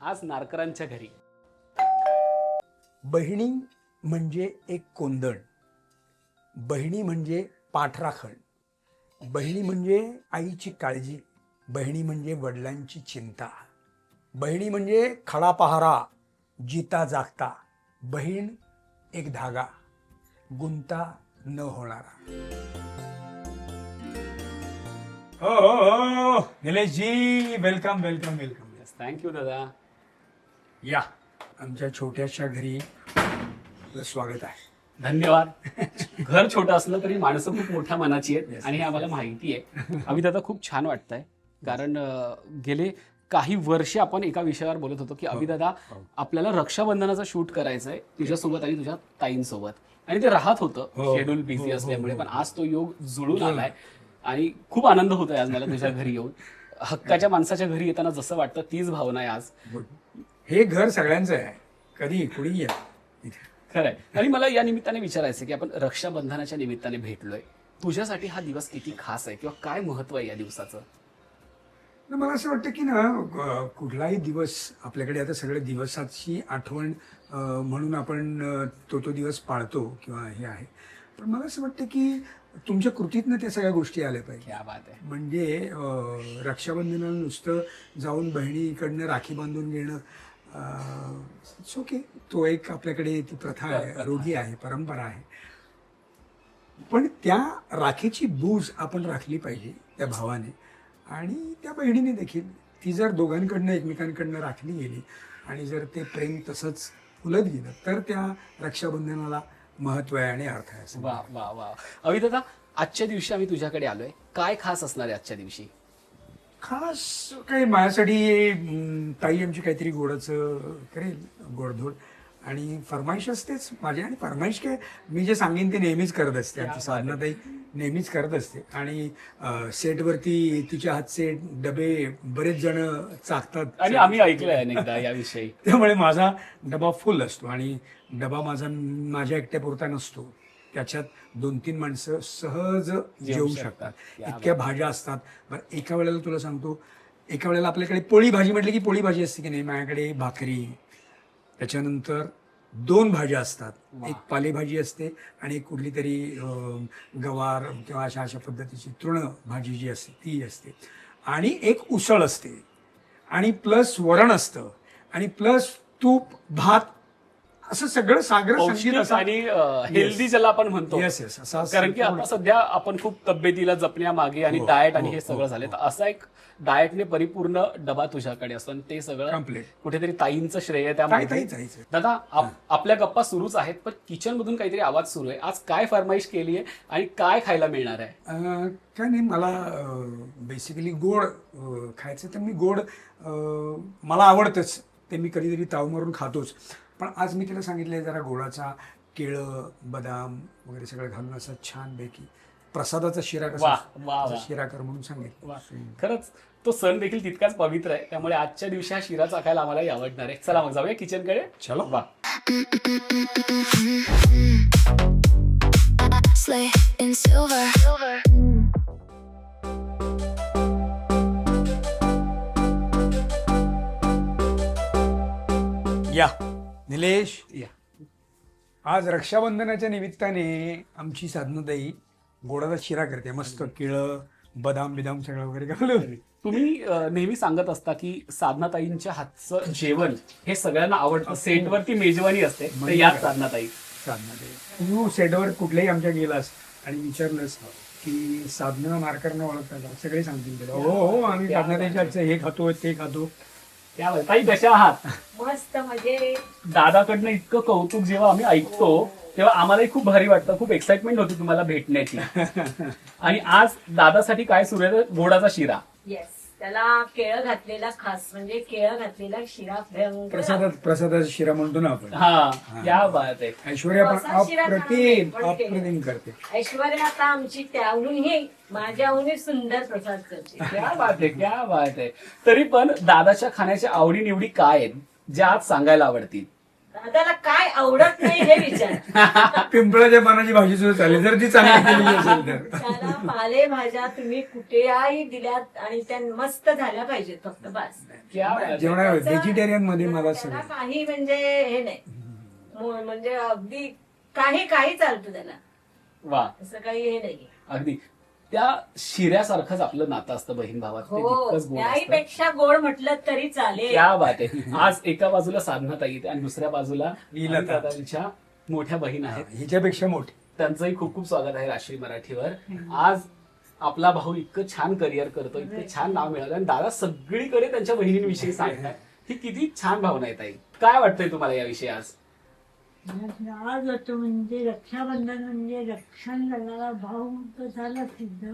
आज नारकरांच्या घरी. बहिणी म्हणजे एक कोंदण, बहिणी म्हणजे पाठराखण, बहिणी म्हणजे आईची काळजी, बहिणी म्हणजे वडिलांची चिंता, बहिणी म्हणजे खडा पहारा जिता जागता, बहीण एक धागा गुंता न होणारा. हो हो हो Nileshji, welcome welcome welcome. Thank you दादा. या आमच्या छोट्याशा घरी आपलं स्वागत आहे. धन्यवाद. घर छोटं असलं तरी माणसं खूप मोठ्या मनाची आहेत आणि हे आम्हाला माहिती आहे. अभि दादा खूप छान वाटतंय कारण गेले काही वर्षे आपण एका विषयावर बोलत होतो की अभि दादा आपल्याला रक्षाबंधनाचा शूट करायचा आहे तुझ्यासोबत आणि तुझ्या ताईंसोबत, आणि ते राहत होतं शेड्यूल बिझी असल्यामुळे, पण आज तो योग जुळून आलाय आणि खूप आनंद होतोय आज मला तुझ्या घरी येऊन. हक्काच्या माणसाच्या घरी येताना जसं वाटतं तीच भावना आहे आज. हे घर सगळ्यांचं आहे, कधी कुणी या. खरंय. आणि मला या निमित्ताने विचारायचं की आपण रक्षाबंधनाच्या निमित्ताने भेटलोय, तुझ्यासाठी हा दिवस किती खास आहे किंवा काय महत्व आहे या दिवसाचं? मला असं वाटतं की ना कुठलाही दिवस आपल्याकडे आता सगळ्या दिवसाची आठवण म्हणून आपण तो दिवस पाळतो किंवा हे आहे, पण मला असं वाटतं की तुमच्या कृतीतनं त्या सगळ्या गोष्टी आल्या पाहिजे. क्या बात आहे. म्हणजे रक्षाबंधनाला नुसतं जाऊन बहिणीकडनं राखी बांधून घेणं ओके, तो एक आपल्याकडे ती प्रथा आहे, रूढी आहे, परंपरा आहे, पण त्या राखीची बूज आपण राखली पाहिजे त्या भावाने आणि त्या बहिणीने देखील. ती जर दोघांकडनं एकमेकांकडनं राखली गेली आणि जर ते प्रेम तसंच फुलत गेलं तर त्या रक्षाबंधनाला महत्व आहे आणि अर्थ आहे. वा वा वा. अभि दादा, आजच्या दिवशी आम्ही तुझ्याकडे आलोय, काय खास असणार आहे आजच्या दिवशी? खास काही माझ्यासाठी ताई आमची काहीतरी गोडाचं करेल, गोडधोड, आणि फरमाईश असतेच माझी. आणि फरमाईश काय, मी जे सांगेन ते नेहमीच करत असते, आमची साधनाताई नेहमीच करत असते. आणि सेटवरती तिच्या हातचे डबे बरेच जण चाकतात आणि आम्ही ऐकलंय अनेकदा याविषयी. त्यामुळे माझा डबा फुल असतो आणि डबा माझ्या एकट्यापुरता नसतो, त्याच्यात 2-3 माणसं सहज जेवू शकतात. इतक्या भाज्या असतात. बरं, एका वेळेला तुला सांगतो, एका वेळेला आपल्याकडे पोळी भाजी म्हटली की पोळी भाजी असते की नाही, माझ्याकडे भाकरी, त्याच्यानंतर 2 भाज्या असतात, एक पालेभाजी असते आणि एक कुठली तरी गवार किंवा अशा पद्धतीची तृण भाजी जी असते ती असते, आणि एक उसळ असते, आणि प्लस वरण असतं, आणि प्लस तूप भात, असं सगळं सागर संगीत असं. आणि हेल्दी ज्याला आपण म्हणतो. येस येस, असं कारण की आता सध्या आपण खूप तब्येतीला जपण्यामागे आणि डाएट आणि हे सगळं झालं, तर असा एक डाएटने परिपूर्ण डबा तुझ्याकडे असतो आणि ते सगळं कम्प्लीट कुठेतरी ताईंचं श्रेय त्यामध्ये. दादा, आपल्या गप्पा सुरूच आहेत, पण किचन मधून काहीतरी आवाज सुरू आहे. आज काय फरमाईश केली आहे आणि काय खायला मिळणार आहे? काय नाही, मला बेसिकली गोड खायचं, तर मी गोड मला आवडतंच, ते मी कधीतरी ताव मारून खातोच. पण आज मी तिला सांगितलंय जरा गोडाचा, केळं बदाम वगैरे सगळं घालून असं छानपैकी प्रसादाचा शिरा कसा शिरा कर म्हणून सांगितलं. खरंच तो सण देखील तितकाच पवित्र आहे, त्यामुळे आजच्या दिवशी हा शिरा चाखायला आम्हालाही आवडणार आहे. चला मग जाऊया किचनकडे. चलो. वा. Slay in silver. या निलेश, या. आज रक्षाबंधनाच्या निमित्ताने आमची साधनाताई गोडाचा शिरा करते, मस्त केळं बदाम बिदाम सगळं वगैरे घालून. तुम्ही नेहमी सांगत असता की साधनाताईंच्या हातचं जेवण हे सगळ्यांना आवडतं, सेटवरती मेजवानी असते, तर याच साधनाताई. तू सेटवर कुठल्याही आमच्या गेलास आणि विचारलंस की साधना नारकरांना ओळखता का, सगळे सांगतील तुला, हो हो आम्ही साधनाताईच्या हे खातो ते खातो. त्या ताई कशा आहात? मस्त म्हणजे दादाकडनं इतकं कौतुक जेव्हा आम्ही ऐकतो तेव्हा आम्हालाही खूप भारी वाटतं, खूप एक्साइटमेंट होती तुम्हाला भेटण्याची. आणि आज दादासाठी काय सुरू आहे? गोडाचा शिरा. येस, त्याला केळं घातलेला, खास म्हणजे केळं घातलेला शिरा भयंकर. प्रसादाचा शिरा म्हणतो ना आपण. हा, क्या बात आहे. ऐश्वर्या पण प्रसाद शिरा अप्रतिम पण केलं. अप्रतिम करते. ऐश्वर्या आता आमची त्याहूनही माझ्याहूनही सुंदर प्रसाद करते. क्या बात आहे, क्या बात आहे. तरी पण दादाच्या खाण्याच्या आवडी निवडी काय आहेत ज्या आज सांगायला आवडतील? दादाला काय आवडत नाही हे विचार. पिंपळाच्या पानाची भाजी सुद्धा चालेल जर ती चांगली केलेली असेल तर. त्याला पालेभाज्या तुम्ही कुठेही दिल्यात आणि त्या मस्त झाल्या पाहिजेत फक्त बस. क्या बात आहे. जेवणा व्हेजिटेरियन मध्ये मला त्याला सगळं काही म्हणजे हे नाही म्हणजे अगदी काही चालतं त्याला, वा असं काही हे नाही. अगदी त्या शिऱ्यासारखंच आपलं नातं असतं बहीण भावात ते हो तितकंच गोड असतं. त्याहीपेक्षा गोड म्हटलं तरी चालेल. क्या बात आहे. आज एका बाजूला साधनाताई येते आणि दुसऱ्या बाजूला लीलाताई. दादांच्या मोठ्या बहीण आहेत. हिच्यापेक्षा मोठी. त्यांचंही खूप खूप स्वागत आहे राष्ट्रीय मराठीवर. आज आपला भाऊ इतकं छान करिअर करतो, इतकं छान नाव मिळालं आणि दादा सगळीकडे त्यांच्या बहिणींविषयी सांगताय. ही किती छान भावना आहे ताई. काय वाटतंय तुम्हाला याविषयी आज? आज होतो म्हणजे रक्षाबंधन म्हणजे रक्षण करणारा भाऊ तर झाला सिद्ध,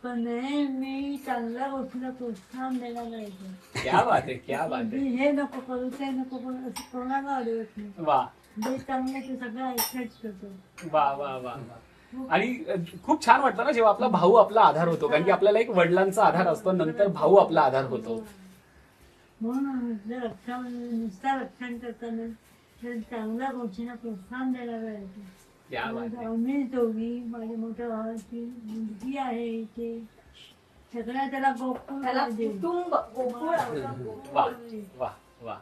पण मी चांगल्या गोष्टीला प्रोत्साहन द्यायला पाहिजे. क्या बात आहे, क्या बात आहे. हे नको करू ते नको करू असं कोणाला अडवत नाही. वा जे चांगलं ते सगळं ऐकायच करतो. वा वा वा वा. आणि खूप छान वाटतं ना जेव्हा आपला भाऊ आपला आधार होतो, कारण की आपल्याला एक वडिलांचा आधार असतो, नंतर भाऊ आपला आधार होतो. म्हणून म्हटलं रक्षाबंधन नुसता रक्षण करताना तर चांगल्या गोष्टीला प्रोत्साहन द्यायला पाहिजे. क्या बात आहे. आम्ही दोघी माझ्या मोठ्या भावाची मुलगी आहे इथे सगळ्या त्याला गोकुळ त्याला पाहिजे. कुटुंब गोकुळ आवडतं, वा गोकुळ. वा वा.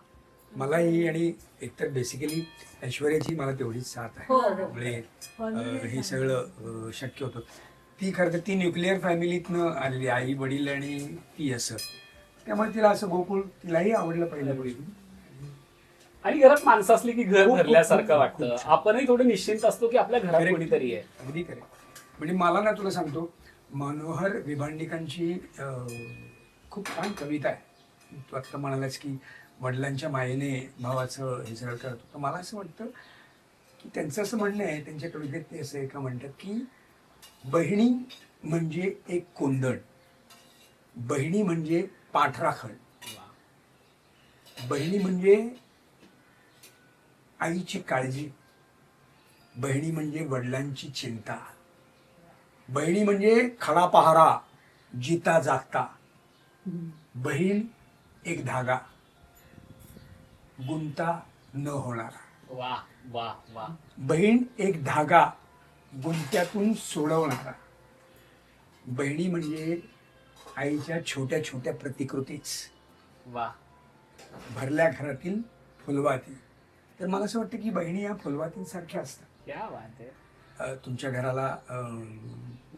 मलाही आणि एकतर बेसिकली ऐश्वर्याची मला तेवढीच साथ आहे. हो, हो. त्यामुळे हे सगळं शक्य होतं. ती खरं तर ती न्यूक्लिअर फॅमिलीतनं आलेली, आई वडील आणि ती असं, त्यामुळे तिला असं गोकुळ तिलाही आवडलं पहिल्यापासून. आणि घरात माणसं असली की घर खूप, भरल्यासारखं खूप, वाटतं. खूप. आपणही थोडं निश्चिंत असतो की आपल्या घरात Correct. कोणीतरी आहे. अगदी खरं. म्हणजे मला ना तुला सांगतो, मनोहर विभांडिकांची खूप छान कविता आहे. तू आत्ता म्हणालास की वडिलांच्या मायेने भावाचं हे सगळं करतो, तर मला असं वाटतं की त्यांचं असं म्हणणं आहे, त्यांच्या कवितेत ते असं एका म्हणतात की बहिणी म्हणजे एक कोंदण, बहिणी म्हणजे पाठराखण, बहिणी म्हणजे आईची काळजी, बहिणी म्हणजे वडिलांची चिंता, बहिणी म्हणजे खडा पहारा जिता जागता, बहीण एक धागा गुंता न होणारा, वा वा वा. बहीण एक धागा गुंत्यातून सोडवणारा, बहिणी म्हणजे आईच्या छोट्या छोट्या प्रतिकृतीच, वा भरल्या घरातील फुलवाती. तर मला असं वाटतं की बहिणी या फुलवातींसारख्या असतात. क्या बात आहे. तुमच्या घराला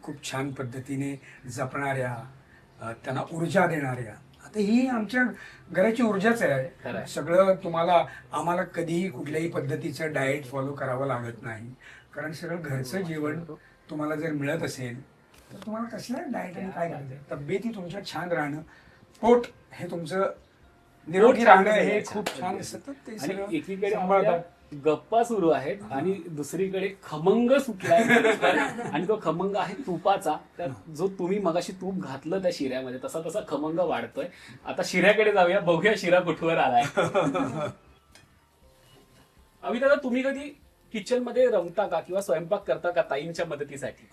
खूप छान पद्धतीने जपणाऱ्या, त्यांना ऊर्जा देणाऱ्या. आता ही आमच्या घराची ऊर्जाच खरं आहे. आहे. सगळं आम्हाला कधीही कुठल्याही पद्धतीचं डाएट फॉलो करावं लागत नाही, कारण सगळं घरचं जेवण तुम्हाला जर मिळत असेल तर तुम्हाला कसलं डाएट आणि काय करायचं. तब्येती तुमच्या छान राहणं, पोट हे तुमचं निरोगी राहणं हे खूप छान सतत ते आणि सगळं एकीकडे सांभाळतात. आपल्या गप्पा सुरू आहेत आणि दुसरीकडे खमंग सुटलाय आणि तो खमंग आहे तुपाचा. तर जो तुम्ही मगाशी तूप घातलं त्या शिऱ्यामध्ये तसा तसा खमंग वाढतोय. आता शिऱ्याकडे जाऊया, बघूया शिरा कुठवर आलाय. अभि दादा, तुम्ही कधी किचन मध्ये रमता का किंवा स्वयंपाक करता का ताईंच्या मदतीसाठी?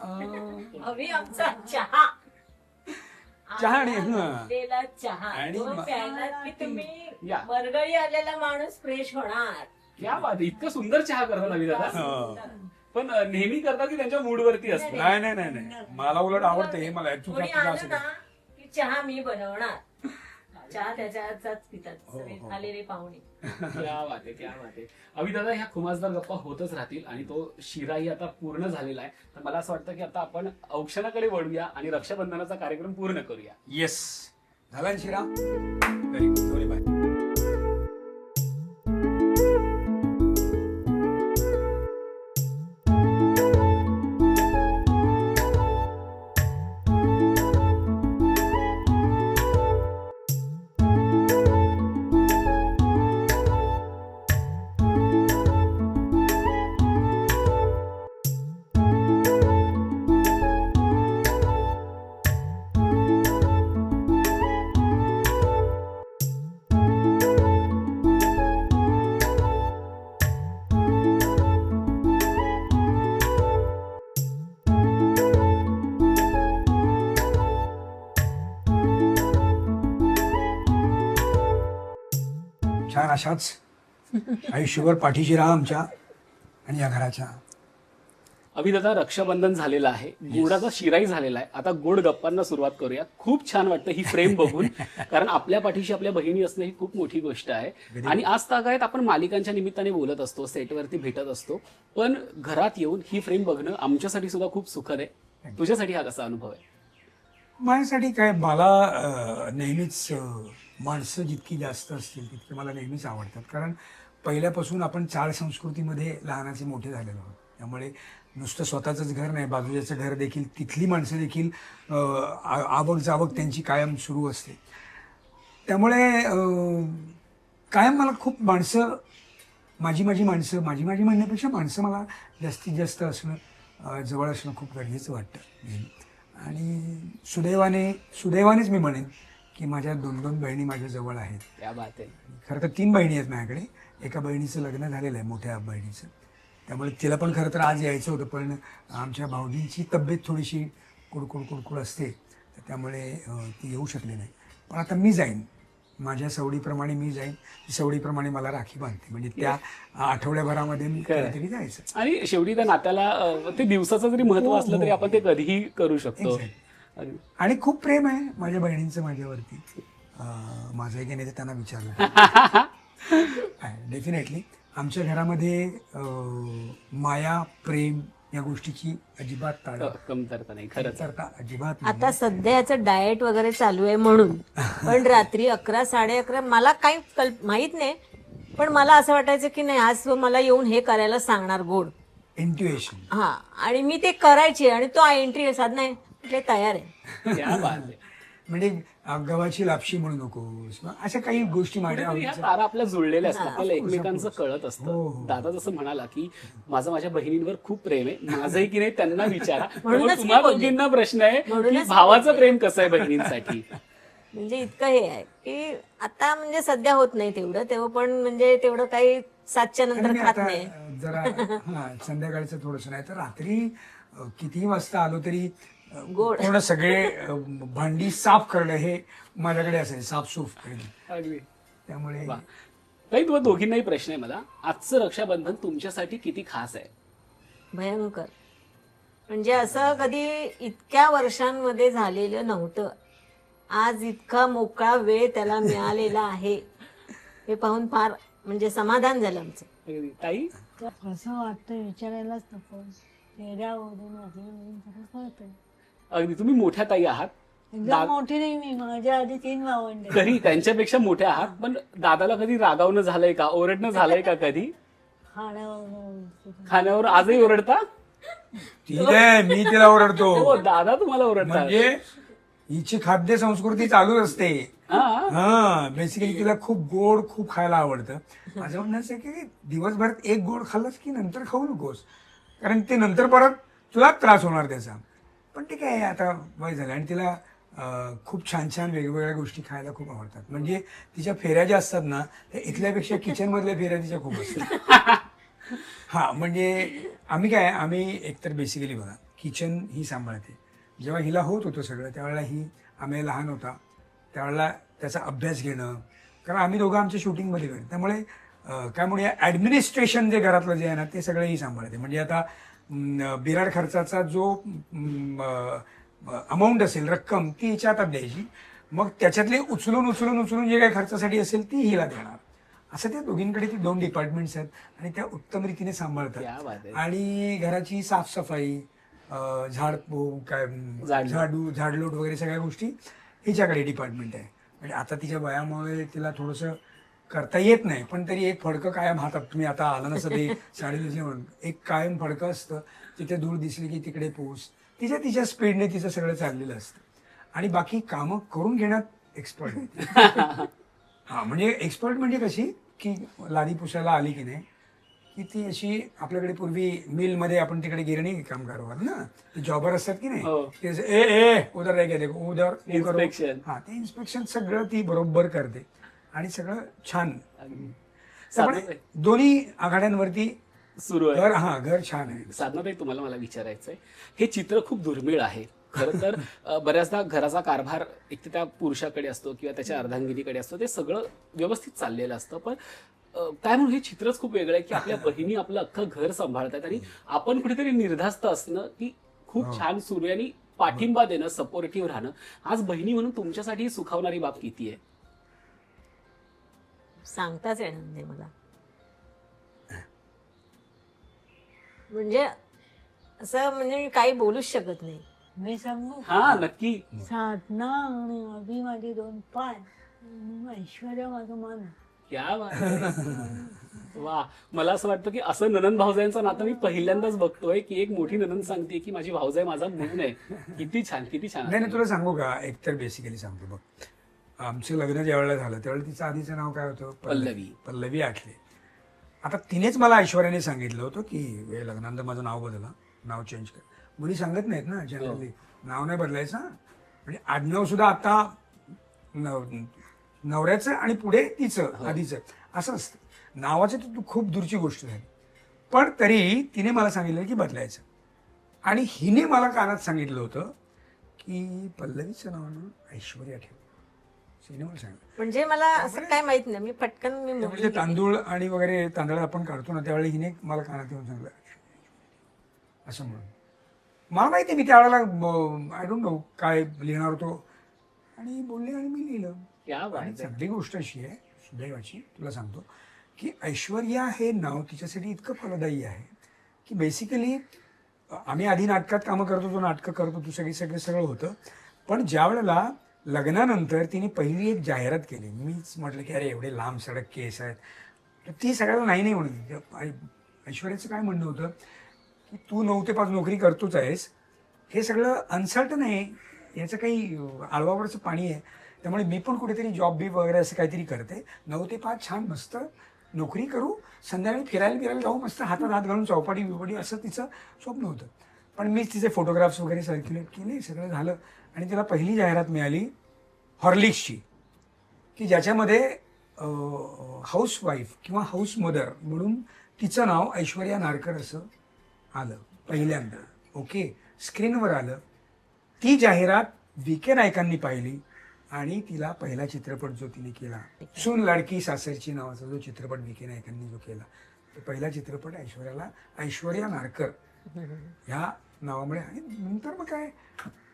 अभि आमचा चहा चहा आणि आणलेला चहा आणि तो प्यायलात की तुम्ही या. मरगळी आलेला माणूस फ्रेश होणार. क्या बात आहे. इतकं सुंदर चहा करतात अभि दादा. पण नेहमी करतात की त्यांच्या मूडवरती असतं? नाही नाही नाही नाही, मला उलट आवडतं हे. मला तू कोणी तुझं आलं असं ना की चहा मी बनवणार. चहा त्याच्या हातचाच पितात हो, सगळे हो. आलेले पाहुणे. क्या बात आहे, क्या बात आहे. अभि दादा, ह्या खुमासदार गप्पा होतच राहतील आणि तो शिराही आता पूर्ण झालेला आहे. तर मला असं वाटतं की आता आपण औक्षणाकडे वळूया आणि रक्षाबंधनाचा कार्यक्रम पूर्ण करूया. येस, झाला ना शिरा? Very good, very bye. छान अशाच आयुष्यभर पाठीशी राहा आमच्या आणि या घराच्या. अभिदादा, रक्षाबंधन झालेलं आहे, गोडाचा शिराई झालेला आहे. आता गोड गप्पांना सुरुवात करूया. खूप छान वाटतं ही फ्रेम बघून, कारण आपल्या पाठीशी आपल्या बहिणी असणं ही खूप मोठी गोष्ट आहे. आणि आज तागायत आपण मालिकांच्या निमित्ताने बोलत असतो, सेटवरती भेटत असतो, पण घरात येऊन ही फ्रेम बघणं आमच्यासाठी सुद्धा खूप सुखद आहे. तुझ्यासाठी हा कसा अनुभव आहे? माझ्यासाठी काय, मला नेहमीच माणसं जितकी जास्त असतील तितके मला नेहमीच आवडतात. कारण पहिल्यापासून आपण चाळ संस्कृतीमध्ये लहानाचे मोठे झालेलो आहोत. त्यामुळे नुसतं स्वतःचंच घर नाही, बाजूच्याचं घर देखील, तिथली माणसं देखील आवक जावक त्यांची कायम सुरू असते. त्यामुळे कायम मला खूप माणसं, माझी माणसं म्हणण्यापेक्षा माणसं मला जास्तीत जास्त असणं, जवळ असणं खूप गरजेचं वाटतं. आणि सुदैवानेच मी म्हणेन की माझ्या 2 बहिणी माझ्या जवळ आहेत. क्या बात आहे. खरं तर 3 बहिणी आहेत माझ्याकडे. एका बहिणीचं लग्न झालेलं आहे, मोठ्या बहिणीचं. त्यामुळे तिला पण खरं तर आज यायचं होतं, पण आमच्या भाऊजींची तब्येत थोडीशी कुडकुड असते, तर त्यामुळे ती येऊ शकली नाही. पण आता मी जाईन, माझ्या सवडीप्रमाणे मी जाईन, सवडीप्रमाणे मला राखी बांधते, म्हणजे त्या आठवड्याभरामध्ये मी कधीतरी जायचं. आणि शेवटी त्या नात्याला ते दिवसाचं जरी महत्व असलं तरी आपण ते कधीही करू शकतो. आणि खूप प्रेम आहे माझ्या बहिणींचं माझ्यावरती. माझं आहे की नाही ते त्यांना विचारलं. डेफिनेटली आमच्या घरामध्ये माया, प्रेम या गोष्टीची अजिबात कमतरता नाही, खरंच. अजिबात आता सध्याचं डाएट वगैरे चालू आहे म्हणून, पण रात्री 11, 11:30 मला काही माहित नाही, पण मला असं वाटायचं की नाही आज मला येऊन हे करायला सांगणार गोड इंट्युएशन. हा, आणि मी ते करायची आणि तो एंट्री साधना आहे ते तयार आहे. क्या बात आहे. म्हणजे गव्हाची लापशी म्हणू नकोस, अशा काही गोष्टी माझ्या कुठेतरी ह्या तारा आपल्या जुळलेल्या असतात, आपल्याला एकमेकांचं कळत असतं. दादा जसं म्हणाला की माझ्या बहिणींवर खूप प्रेम आहे, माझंही की नाही त्यांना विचारा. म्हणूनच मी तुम्हाला बोलले. दोघींना प्रश्न आहे की म्हणूनच भावाचं प्रेम कसं आहे बहिणींसाठी? म्हणजे इतकं हे आहे की आता म्हणजे सध्या होत नाही तेवढं पण म्हणजे तेवढं काही 7च्या नंतर खात आता नाही. जरा संध्याकाळचं थोडस नाही तर रात्री कितीही वाजता आलो तरी गोड. पूर्ण सगळे भांडी साफ करणं हे माझ्याकडे असेल, साफसूफ करणं. अगदी. त्यामुळे काही तुम्हाला दोघींनाही प्रश्न आहे मला. आजचं रक्षाबंधन तुमच्यासाठी किती खास आहे? भयंकर. म्हणजे असं कधी इतक्या वर्षांमध्ये झालेलं नव्हतं. आज इतका मोकळा वेळ त्याला मिळालेला आहे हे पाहून फार म्हणजे समाधान झालं आमचं. अगदी. ताई, कसं वाटतं विचारायलाच नको. चेहऱ्यावरून असं कळतं. अगदी तुम्ही मोठ्या ताई आहात, एकदम मोठी नाही मी, माझ्या आधी 3 भावंड. कधी त्यांच्यापेक्षा मोठ्या आहात, पण दादाला कधी रागावणं झालंय का, ओरडणं झालंय का कधी? खाण्यावर आजही ओरडता? ठीक आहे, मी तिला ओरडतो. हो, दादा तुम्हाला ओरडतात. म्हणजे हिची खाद्य संस्कृती चालू असते. हा. बेसिकली तिला खूप गोड खूप खायला आवडतं. माझं म्हणणं असं आहे की दिवसभरात एक गोड खाल्लंस की नंतर खाऊ नकोस, कारण ते नंतर परत तुला त्रास होणार त्याचा. पण ठीक आहे, आता वय झालं. आणि तिला खूप छान वेगवेगळ्या गोष्टी खायला खूप आवडतात. म्हणजे तिच्या फेऱ्या ज्या असतात ना, त्या इथल्यापेक्षा किचन मधल्या फेऱ्या तिच्या खूप असतात. हा, म्हणजे आम्ही एकतर बेसिकली बघा, किचन ही सांभाळते. जेव्हा हिला होत होतं सगळं त्यावेळेला आम्ही लहान होता त्यावेळेला त्याचा अभ्यास घेणं, कारण आम्ही दोघं आमच्या शूटिंगमध्ये गेलो. त्यामुळे काय म्हणूया ॲडमिनिस्ट्रेशन जे घरातलं जे आहे ना ते सगळं ही सांभाळते. म्हणजे आता बिराड खर्चाचा जो अमाऊंट असेल, रक्कम, ती हिच्या हातात द्यायची. मग त्याच्यातले उचलून जे काही खर्चासाठी असेल ती हिला देणार. असं त्या दोघींकडे ती 2 डिपार्टमेंट्स आहेत आणि त्या उत्तम रीतीने क्या सांभाळतात. बात आहे. आणि घराची साफसफाई, झाडलोट वगैरे सगळ्या गोष्टी हिच्याकडे डिपार्टमेंट आहे. म्हणजे आता तिच्या वयामुळे तिला थोडंसं करता येत नाही, पण तरी एक फडकं कायम हातात, तुम्ही आता आलं नसतं ते साडी दिसली म्हणून, एक कायम फडकं असतं. तिथे धूळ दिसली की तिकडे पोच. तिच्या स्पीडने तिचं सगळं चाललेलं असतं. आणि बाकी कामं करून घेण्यात एक्सपर्ट आहे. हा, म्हणजे एक्सपर्ट म्हणजे कशी की लादी पुसायला आली की नाही की ती अशी, आपल्याकडे पूर्वी मिलमध्ये आपण तिकडे गिरणी कामगार ना, ते जॉबर असतात की नाही, उधर रह गया देखो, उधर इन्स्पेक्शन. हा, ते इन्स्पेक्शन सगळं ती बरोबर करते आणि सगळं छान. त्यामुळे दोन्ही आघाड्यांवरती सुरू आहे. घर छान आहे. साधनाताई, तुम्हाला मला विचारायचंय, हे चित्र खूप दुर्मिळ आहे खरं तर. बऱ्याचदा घराचा कारभार एक तर त्या पुरुषाकडे असतो किंवा त्याच्या अर्धांगिनीकडे असतो, ते सगळं व्यवस्थित चाललेलं असतं, पण काय म्हणून हे चित्रच खूप वेगळं आहे की आपल्या बहिणी आपलं अख्खं घर सांभाळतात आणि आपण कुठेतरी निर्धास्त असणं की खूप छान सुरू आहे आणि पाठिंबा देणं, सपोर्टिव्ह राहणं. आज बहिणी म्हणून तुमच्यासाठी ही सुखावणारी बाब किती आहे? सांगताच येणार नाही मला. म्हणजे असं म्हणजे मी काही बोलूच शकत नाही. मी सांगू हा नक्की. साधना आणि अभि माझे 2 पाय आणि ऐश्वर्या माझं मन. क्या बात आहे. वा, मला असं वाटतं की असं ननंद भाऊजाईंचं नातं मी पहिल्यांदाच बघतोय की एक मोठी ननंद सांगते की माझी भाऊजाई माझा मूल आहे. किती छान, किती छान. नाही नाही, तुला सांगू का, एकतर बेसिकली सांगतो बघ, आमचं लग्न ज्या वेळेला झालं त्यावेळेला तिचं आधीचं नाव काय होतं? पल्लवी. पल्लवी आठले. आता तिनेच मला ऐश्वर्याने सांगितलं होतं की हे लग्नानंतर माझं नाव बदला, नाव चेंज कर. मुली सांगत नाहीत ना जनरली, नाव नाही बदलायचं. म्हणजे आडनाव सुद्धा आता नवऱ्याचं आणि पुढे तिचं आधीचं असं असतं. नावाचं तर खूप दूरची गोष्ट झाली, पण तरी तिने मला सांगितलं की बदलायचं. आणि हिने मला कानात सांगितलं होतं की पल्लवीचं नाव ना ऐश्वर्या ठेव. तिने मला सांगितलं. म्हणजे मला असं काय माहित नाही, मी पटकन मी म्हणजे तांदूळ आणि वगैरे तांदळ आपण काढतो ना त्यावेळी हिने मला कानात येऊन सांगितलं असं म्हणून. मला माहिती मी त्यावेळेला आय डोंट नो काय लिहिणार होतो आणि बोलले आणि मी लिहिलं. क्या बात आणि आहे. चांगली गोष्ट अशी आहे सुदैवाची, तुला सांगतो की ऐश्वर्या हे नाव तिच्यासाठी इतकं फलदायी आहे की बेसिकली आम्ही आधी नाटकात कामं करत होतो, नाटकं करत होतो, सगळं होतं. पण ज्या वेळेला लग्नानंतर तिने पहिली एक जाहिरात केली, मीच म्हटलं की अरे एवढे लांब सडक केस आहेत, तर ती सगळ्याला नाही म्हणत. ऐश्वर्याचं काय म्हणणं होतं की तू 9 ते 5 नोकरी करतोच आहेस, हे सगळं अनसर्टन आहे, याचं काही आळवावरचं पाणी आहे, त्यामुळे मी पण कुठेतरी जॉब बी वगैरे असं काहीतरी करते. 9 ते 5 छान मस्त नोकरी करू, संध्याकाळी फिरायला जाऊ, मस्त हातात हात घालून चौपाटी बिपाटी, असं तिचं स्वप्न होतं. पण मीच तिचे फोटोग्राफ्स वगैरे सर्क्युलेट केले, सगळं झालं. आणि तिला पहिली जाहिरात मिळाली हॉर्लिक्सची, की ज्याच्यामध्ये हाऊसवाईफ किंवा हाऊस मदर म्हणून तिचं नाव ऐश्वर्या नारकर असं आलं पहिल्यांदा. ओके, स्क्रीनवर आलं. ती जाहिरात VK नायकांनी पाहिली आणि तिला पहिला चित्रपट जो तिने केला, सून लाडकी सासरची नावाचा जो चित्रपट VK नायकांनी जो केला, तो पहिला चित्रपट ऐश्वर्याला ऐश्वर्या नारकर ह्या नावामुळे. आणि नंतर मग काय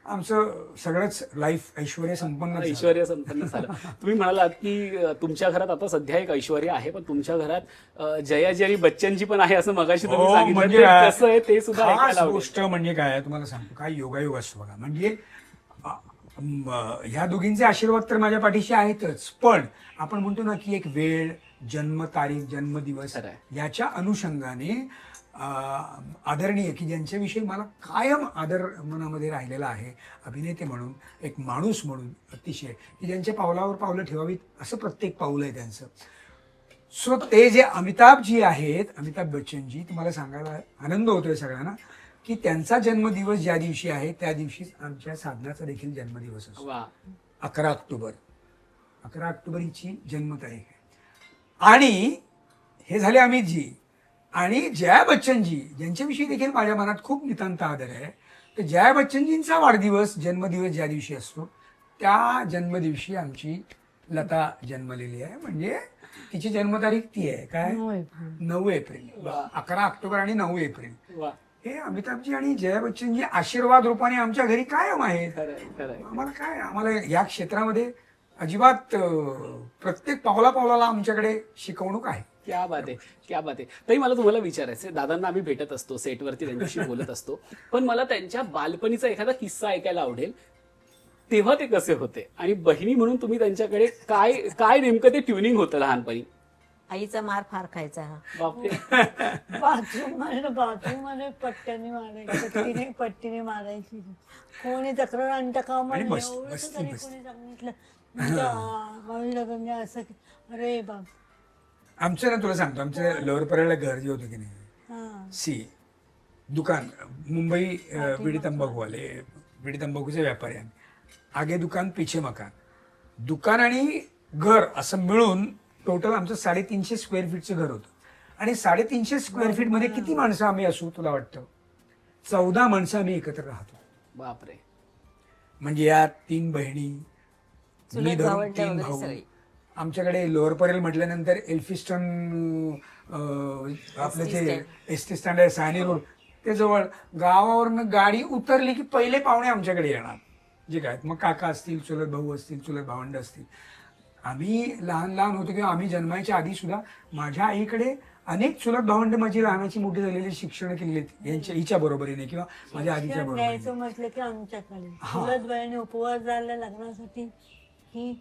आमचं सगळंच लाईफ ऐश्वर्या संपन्न झालं. ऐश्वर्या संपन्न झालं. तुम्ही म्हणालात की तुमच्या घरात आता सध्या एक ऐश्वर्या आहे, पण तुमच्या घरात जयाजी आणि बच्चनजी पण आहे असं मगाशी तुम्ही हो, सांगितलं. म्हणजे ते कसं आहे ते सुद्धा खास ऐकायला आवडेल. गोष्ट म्हणजे काय तुम्हाला सांगतो, काय योगायोग असतो बघा. म्हणजे ह्या दोघींचे आशीर्वाद तर माझ्या पाठीशी आहेतच, पण आपण म्हणतो ना की एक वेळ, जन्म तारीख, जन्मदिवस खरंय. याच्या अनुषंगाने आदरणीय की ज्यांच्याविषयी मला कायम आदर मनामध्ये राहिलेला आहे, अभिनेते म्हणून, एक माणूस म्हणून अतिशय, की ज्यांच्या पावलावर पावलं ठेवावीत असं प्रत्येक पाऊल आहे त्यांचं. सो ते जे अमिताभजी आहेत, अमिताभ बच्चनजी, तुम्हाला सांगायला आनंद होतोय सगळ्यांना की त्यांचा जन्मदिवस ज्या दिवशी आहे त्या दिवशीच आमच्या साधनाचा देखील जन्मदिवस असतो. वा. 11 ऑक्टोबर. 11 ऑक्टोबर हिची जन्मतारीख आहे. आणि हे झाले अमितजी. आणि जया बच्चनजी, ज्यांच्याविषयी देखील माझ्या मनात खूप नितांत आदर आहे, तर जया बच्चनजींचा वाढदिवस, जन्मदिवस ज्या दिवशी असतो त्या जन्मदिवशी आमची लता जन्मलेली आहे. म्हणजे तिची जन्मतारीख ती आहे काय, 9 एप्रिल. 11 ऑक्टोबर आणि 9 एप्रिल. वा. हे अमिताभजी आणि जया बच्चनजी आशीर्वाद रूपाने आमच्या घरी कायम आहेत. खरंय. आम्हाला या क्षेत्रामध्ये अजिबात प्रत्येक पावलाला आमच्याकडे शिकवणूक आहे. क्या बात आहे, क्या बात आहे. तरी मला तुम्हाला विचारायचंय, दादांना आम्ही भेटत असतो, सेटवरती त्यांच्याशी बोलत असतो, पण मला त्यांच्या बालपणीचा एखादा किस्सा ऐकायला आवडेल. तेव्हा ते कसे होते आणि बहिणी म्हणून तुम्ही त्यांच्याकडे काय काय नेमकं ते ट्युनिंग होतं लहानपणी? आईचा मार फार खायचा हा. बापरे. बाथरूममध्ये पट्टीने मारायची. कोणी तक्रार आणता का आणि मला बस- एवढं बसती- तरी बसती. कोणी सांगितलं म्हणजे असं अरे बाप. आमचं ना तुला सांगतो, आमचं लोअर परेडला घर जे होतं की नाही, हा सी दुकान, मुंबई बीडी तंबाखूवाले, बीडी तंबाखूचे व्यापारी आम्ही. आगे दुकान पीछे मकान. दुकान आणि घर असं मिळून टोटल आमचं 350 स्क्वेअर फीटचं घर होतं. आणि 350 स्क्वेअर फीट मध्ये किती माणसं आम्ही असू तुला वाटतं? 14 माणसं आम्ही एकत्र राहतो. बापरे. म्हणजे या 3 बहिणी, मी चुलत धरून भावंडं 3 वगैरे भाऊ, सगळी. आमच्याकडे लोअर परेल म्हटल्यानंतर एल्फिस्टन आपलं जे एस टी स्टँड आहे सायनी रोड ते जवळ, गावावरनं गाडी उतरली की पहिले पाहुणे आमच्याकडे येणार, जे काय मग काका असतील, चुलत भाऊ असतील, चुलत भावंड असतील. आम्ही लहान लहान होतो किंवा आम्ही जन्मायच्या आधी सुद्धा माझ्या आईकडे अनेक चुलत भावंड माझी लहानाची मोठी झालेली शिक्षण केलेली यांच्या हिच्या बरोबरीने किंवा माझ्या आधीच्या शिक्षण बरोबरीने. द्यायचं म्हटलं की आमच्याकडे चुलत बहिणी उपवास झाला लग्नासाठी ही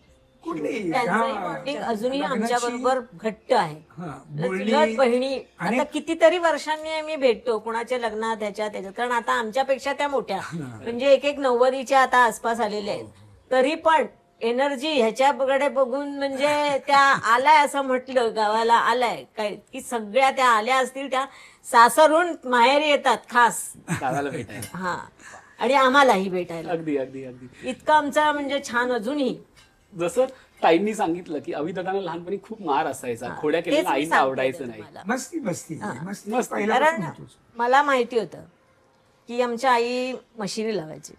कुठली त्यांचंही हा, bonding अजूनही लग्नाची- आमच्या बरोबर घट्ट आहे. हा, बोलणी चुलत बहिणी आणि- आता कितीतरी वर्षांनी आम्ही भेटतो कुणाच्या लग्नात ह्याच्यात कारण आता आमच्यापेक्षा त्या मोठ्या म्हणजे एक 90च्या आता आसपास आलेल्या आहेत, तरी पण एनर्जी ह्याच्याकडे बघून म्हणजे त्या आलाय असं म्हटलं, गावाला आलाय काय की सगळ्या त्या आल्या असतील त्या सासरून माहेरी येतात खास. दादाला भेटायला. हा, आणि आम्हालाही भेटायला अगदी अगदी अगदी. इतकं आमचं म्हणजे छान अजूनही. जसं ताईंनी सांगितलं की अविदादांना लहानपणी खूप मार असायचा, खोड्या तेच केलेल्या मी आईला सांगते आवडायचं नाही. तुम्हाला. मस्ती मस्ती मस्ती मस्त. पहिल्यापासून कारण होतोच. मला माहिती होतं की आमच्या आई मशिरी लावायची.